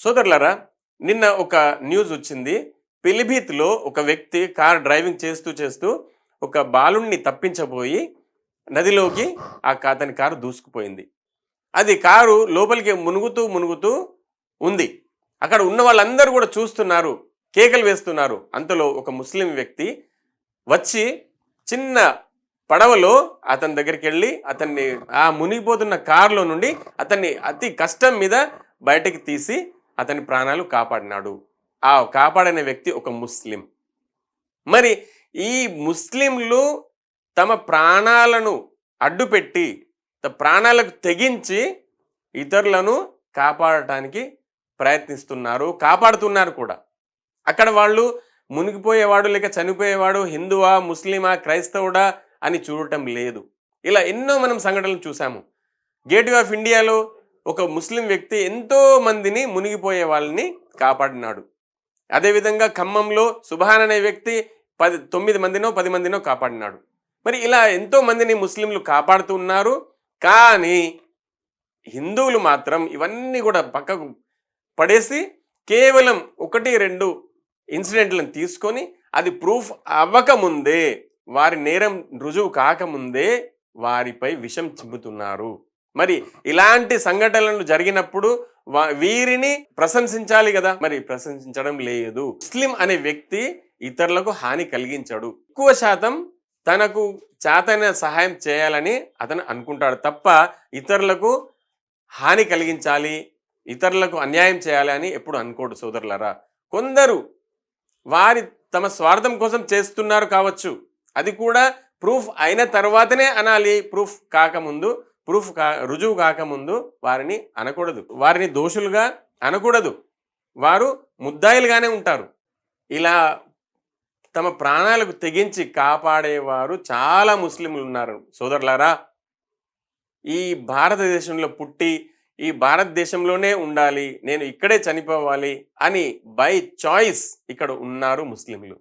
సోదరులారా, నిన్న ఒక న్యూస్ వచ్చింది. పిలిభిత్‌లో ఒక వ్యక్తి కార్ డ్రైవింగ్ చేస్తూ ఒక బాలుడిని తప్పించబోయి నదిలోకి అతని కారు దూసుకుపోయింది. అది కారు లోపలికి మునుగుతూ ఉంది. అక్కడ ఉన్న వాళ్ళందరూ కూడా చూస్తున్నారు. కేకలు వేస్తున్నారు. అంతలో ఒక ముస్లిం వ్యక్తి వచ్చి చిన్న పడవలో అతని దగ్గరికెళ్ళి అతన్ని ఆ మునిగిపోతున్న కారులో నుండి అతన్ని అతి కష్టం మీద బయటకి తీసి అతని ప్రాణాలు కాపాడినాడు. ఆ కాపాడిన వ్యక్తి ఒక ముస్లిం. మరి ఈ ముస్లింలు తమ ప్రాణాలను అడ్డుపెట్టి ప్రాణాలకు తెగించి ఇతరులను కాపాడటానికి ప్రయత్నిస్తున్నారు, కాపాడుతున్నారు కూడా. అక్కడ వాళ్ళు మునిగిపోయేవాడు లేక చనిపోయేవాడు హిందువా, ముస్లిమా, క్రైస్తవుడా అని చూడటం లేదు. ఇలా ఎన్నో మనం సంఘటనలు చూసాము. గేట్వే ఆఫ్ ఇండియాలో ఒక ముస్లిం వ్యక్తి ఎంతో మందిని మునిగిపోయే వాళ్ళని కాపాడినాడు. అదేవిధంగా ఖమ్మంలో సుభాన్ అనే వ్యక్తి 9 మందినో 10 మందినో కాపాడినాడు. మరి ఇలా ఎంతో మందిని ముస్లింలు కాపాడుతూ ఉన్నారు. కానీ హిందువులు మాత్రం ఇవన్నీ కూడా పక్కకు పడేసి కేవలం 1-2 ఇన్సిడెంట్లను తీసుకొని అది ప్రూఫ్ అవ్వకముందే, వారి నేరం రుజువు కాకముందే వారిపై విషం చిమ్ముతున్నారు. మరి ఇలాంటి సంఘటనలు జరిగినప్పుడు వీరిని ప్రశంసించాలి కదా, మరి ప్రశంసించడం లేదు. ముస్లిం అనే వ్యక్తి ఇతరులకు హాని కలిగించాడు. ఎక్కువ శాతం తనకు చేతైన సహాయం చేయాలని అతను అనుకుంటాడు తప్ప ఇతరులకు హాని కలిగించాలి, ఇతరులకు అన్యాయం చేయాలి అని ఎప్పుడు అనుకోడు. సోదరులారా, కొందరు వారి తమ స్వార్థం కోసం చేస్తున్నారు కావచ్చు. అది కూడా ప్రూఫ్ అయిన తర్వాతనే అనాలి. ప్రూఫ్ కాకముందు, రుజువు కాకముందు వారిని అనకూడదు, వారిని దోషులుగా అనకూడదు. వారు ముద్దాయిలుగానే ఉంటారు. ఇలా తమ ప్రాణాలకు తెగించి కాపాడేవారు చాలా ముస్లింలు ఉన్నారు. సోదరులారా, ఈ భారతదేశంలో పుట్టి ఈ భారతదేశంలోనే ఉండాలి, నేను ఇక్కడే చనిపోవాలి అని బై చాయిస్ ఇక్కడ ఉన్నారు ముస్లింలు.